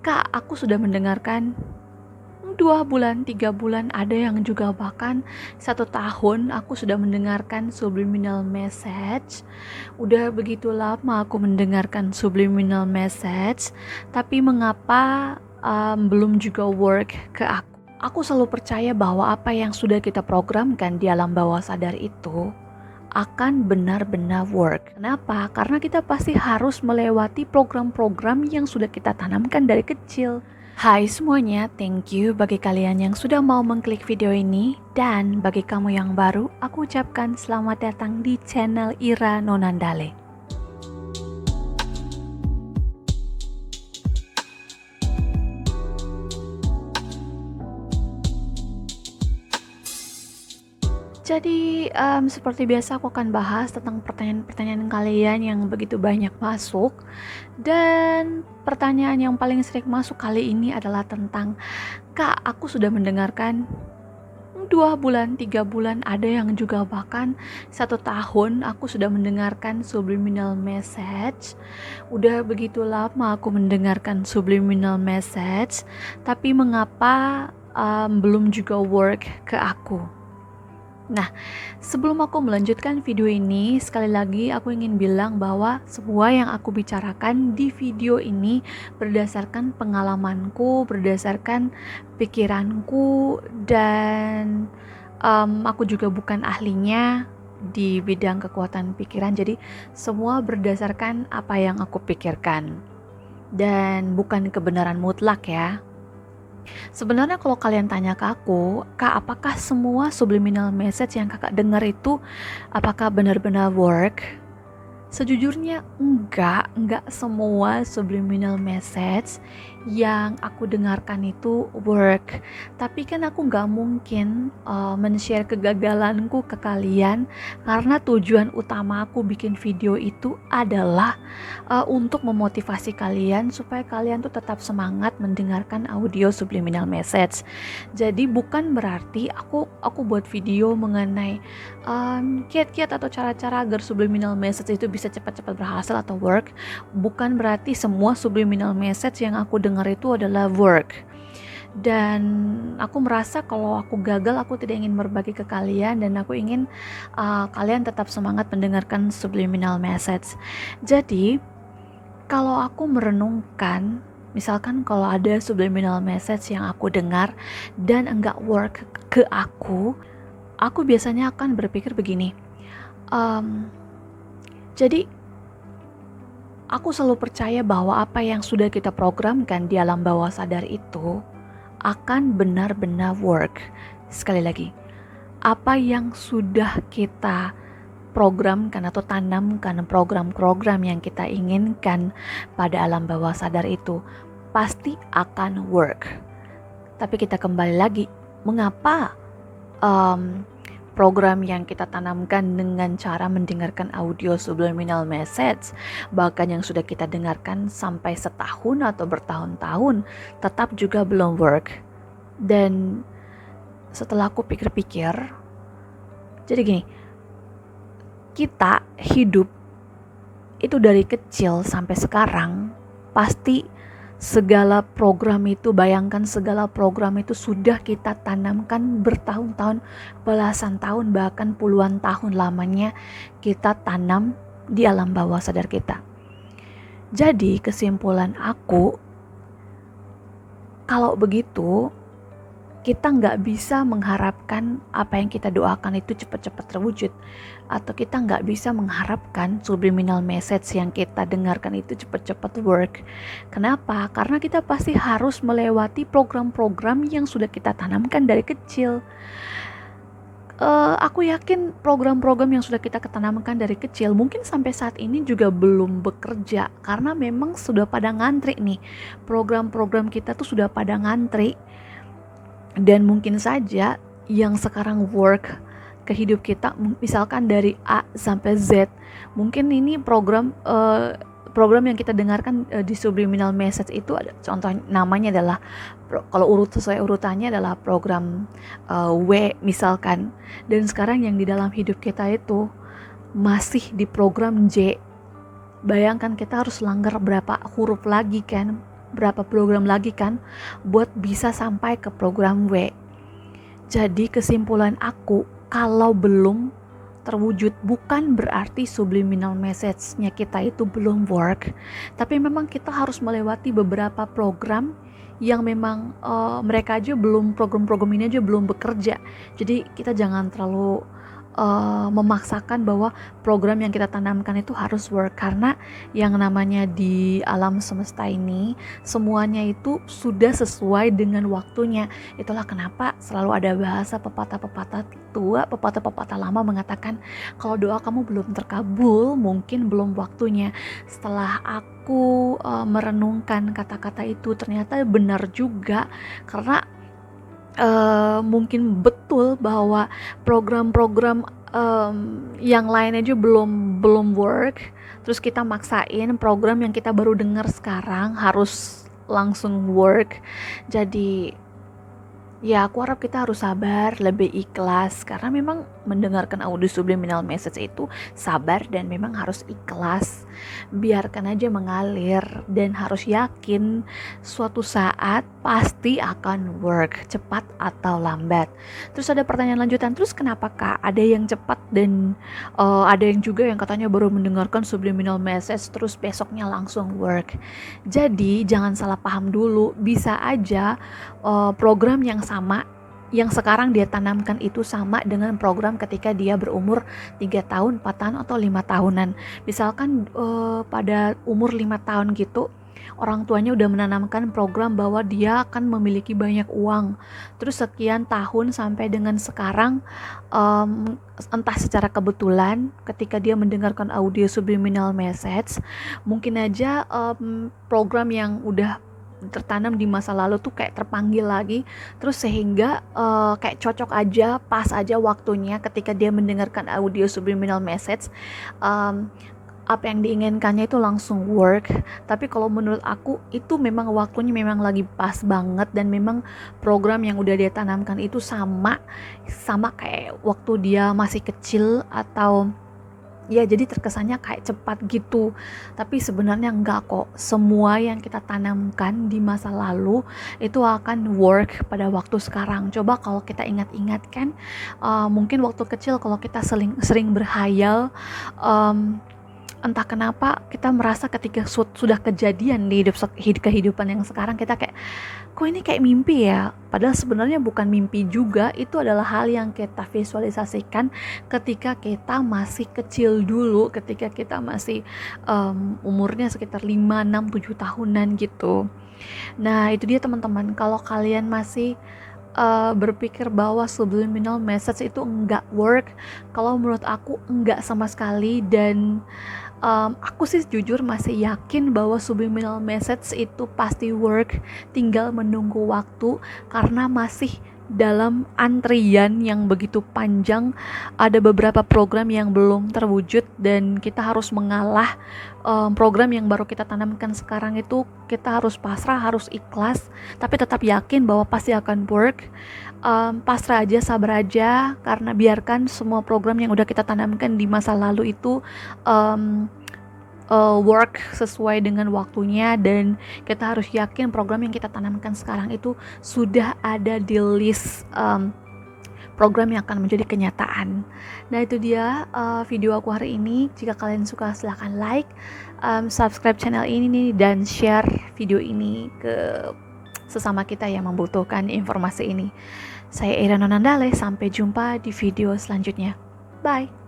Kak, aku sudah mendengarkan 2 bulan, 3 bulan, ada yang juga bahkan 1 tahun aku sudah mendengarkan subliminal message. Udah begitu lama aku mendengarkan subliminal message, tapi mengapa belum juga work ke aku? Aku selalu percaya bahwa apa yang sudah kita programkan di alam bawah sadar itu akan benar-benar work. Kenapa? Karena kita pasti harus melewati program-program yang sudah kita tanamkan dari kecil. Hai semuanya, thank you bagi kalian yang sudah mau mengklik video ini. Dan bagi kamu yang baru, aku ucapkan selamat datang di channel Ira Nonandale. Jadi seperti biasa aku akan bahas tentang pertanyaan-pertanyaan kalian yang begitu banyak masuk. Dan pertanyaan yang paling sering masuk kali ini adalah tentang, Kak, aku sudah mendengarkan 2 bulan, 3 bulan, ada yang juga bahkan 1 tahun aku sudah mendengarkan subliminal message. Udah begitu lama aku mendengarkan subliminal message, tapi mengapa belum juga work ke aku? Nah, sebelum aku melanjutkan video ini, sekali lagi aku ingin bilang bahwa semua yang aku bicarakan di video ini berdasarkan pengalamanku, berdasarkan pikiranku, dan aku juga bukan ahlinya di bidang kekuatan pikiran. Jadi semua berdasarkan apa yang aku pikirkan dan bukan kebenaran mutlak ya. Sebenarnya kalau kalian tanya ke aku, Kak, apakah semua subliminal message yang kakak dengar itu apakah benar-benar work? Sejujurnya enggak semua subliminal message yang aku dengarkan itu work. Tapi kan aku nggak mungkin men-share kegagalanku ke kalian, karena tujuan utama aku bikin video itu adalah untuk memotivasi kalian supaya kalian tuh tetap semangat mendengarkan audio subliminal message. Jadi bukan berarti aku buat video mengenai kiat-kiat atau cara-cara agar subliminal message itu bisa cepat-cepat berhasil atau work. Bukan berarti semua subliminal message yang aku dengar itu adalah work. Dan aku merasa kalau aku gagal, aku tidak ingin berbagi ke kalian, dan aku ingin kalian tetap semangat mendengarkan subliminal message. Jadi kalau aku merenungkan, misalkan kalau ada subliminal message yang aku dengar dan enggak work ke aku biasanya akan berpikir begini, jadi aku selalu percaya bahwa apa yang sudah kita programkan di alam bawah sadar itu akan benar-benar work. Sekali lagi, apa yang sudah kita programkan atau tanamkan, program-program yang kita inginkan pada alam bawah sadar itu pasti akan work. Tapi kita kembali lagi, mengapa program yang kita tanamkan dengan cara mendengarkan audio subliminal message, bahkan yang sudah kita dengarkan sampai setahun atau bertahun-tahun, tetap juga belum work. Dan setelah aku pikir-pikir, jadi gini, kita hidup itu dari kecil sampai sekarang, pasti segala program itu, bayangkan segala program itu sudah kita tanamkan bertahun-tahun, belasan tahun, bahkan puluhan tahun lamanya kita tanam di alam bawah sadar kita. Jadi kesimpulan aku, kalau begitu kita nggak bisa mengharapkan apa yang kita doakan itu cepat-cepat terwujud, atau kita nggak bisa mengharapkan subliminal message yang kita dengarkan itu cepat-cepat work. Kenapa? Karena kita pasti harus melewati program-program yang sudah kita tanamkan dari kecil. Aku yakin program-program yang sudah kita tanamkan dari kecil mungkin sampai saat ini juga belum bekerja, karena memang sudah pada ngantri nih. Program-program kita tuh sudah pada ngantri. Dan mungkin saja yang sekarang work ke hidup kita, misalkan dari A sampai Z, mungkin ini program yang kita dengarkan di subliminal message itu ada, contoh namanya adalah, kalau sesuai urutannya adalah program W misalkan, dan sekarang yang di dalam hidup kita itu masih di program J. Bayangkan kita harus langgar berapa huruf lagi kan berapa program lagi kan buat bisa sampai ke program W. Jadi kesimpulan aku, kalau belum terwujud bukan berarti subliminal message-nya kita itu belum work, tapi memang kita harus melewati beberapa program yang memang mereka aja belum, program-program ini aja belum bekerja. Jadi kita jangan terlalu memaksakan bahwa program yang kita tanamkan itu harus work, karena yang namanya di alam semesta ini semuanya itu sudah sesuai dengan waktunya. Itulah kenapa selalu ada bahasa pepatah-pepatah tua, pepatah-pepatah lama mengatakan kalau doa kamu belum terkabul mungkin belum waktunya. Setelah aku merenungkan kata-kata itu, ternyata benar juga, karena mungkin betul bahwa program-program yang lain aja belum work, terus kita maksain program yang kita baru dengar sekarang harus langsung work. Jadi ya aku harap kita harus sabar, lebih ikhlas, karena memang mendengarkan audio subliminal message itu sabar dan memang harus ikhlas. Biarkan aja mengalir dan harus yakin suatu saat pasti akan work, cepat atau lambat. Terus ada pertanyaan lanjutan, terus kenapa Kak ada yang cepat dan ada yang juga yang katanya baru mendengarkan subliminal message terus besoknya langsung work. Jadi jangan salah paham dulu, bisa aja program yang sama yang sekarang dia tanamkan itu sama dengan program ketika dia berumur 3 tahun, 4 tahun atau 5 tahunan. Misalkan pada umur 5 tahun gitu, orang tuanya udah menanamkan program bahwa dia akan memiliki banyak uang. Terus sekian tahun sampai dengan sekarang, entah secara kebetulan ketika dia mendengarkan audio subliminal message, mungkin aja program yang udah tertanam di masa lalu tuh kayak terpanggil lagi, terus sehingga kayak cocok aja, pas aja waktunya ketika dia mendengarkan audio subliminal message, apa yang diinginkannya itu langsung work. Tapi kalau menurut aku itu memang waktunya memang lagi pas banget, dan memang program yang udah dia tanamkan itu sama kayak waktu dia masih kecil, atau ya jadi terkesannya kayak cepat gitu, tapi sebenarnya enggak kok. Semua yang kita tanamkan di masa lalu itu akan work pada waktu sekarang. Coba kalau kita ingat-ingat kan, mungkin waktu kecil kalau kita sering berhayal, entah kenapa kita merasa ketika sudah kejadian di kehidupan yang sekarang, kita kayak kok ini kayak mimpi ya, padahal sebenarnya bukan mimpi juga. Itu adalah hal yang kita visualisasikan ketika kita masih kecil dulu, ketika kita masih umurnya sekitar 5, 6, 7 tahunan gitu. Nah itu dia teman-teman, kalau kalian masih berpikir bahwa subliminal message itu enggak work, kalau menurut aku enggak sama sekali. Dan aku sih jujur masih yakin bahwa subliminal message itu pasti work, tinggal menunggu waktu, karena masih dalam antrian yang begitu panjang. Ada beberapa program yang belum terwujud dan kita harus mengalah. Program yang baru kita tanamkan sekarang itu kita harus pasrah, harus ikhlas, tapi tetap yakin bahwa pasti akan work. Pasrah aja, sabar aja, karena biarkan semua program yang udah kita tanamkan di masa lalu itu work sesuai dengan waktunya, dan kita harus yakin program yang kita tanamkan sekarang itu sudah ada di list program yang akan menjadi kenyataan. Nah itu dia video aku hari ini. Jika kalian suka silahkan like, subscribe channel ini nih, dan share video ini ke sesama kita yang membutuhkan informasi ini. Saya Ira Nonandale, sampai jumpa di video selanjutnya. Bye.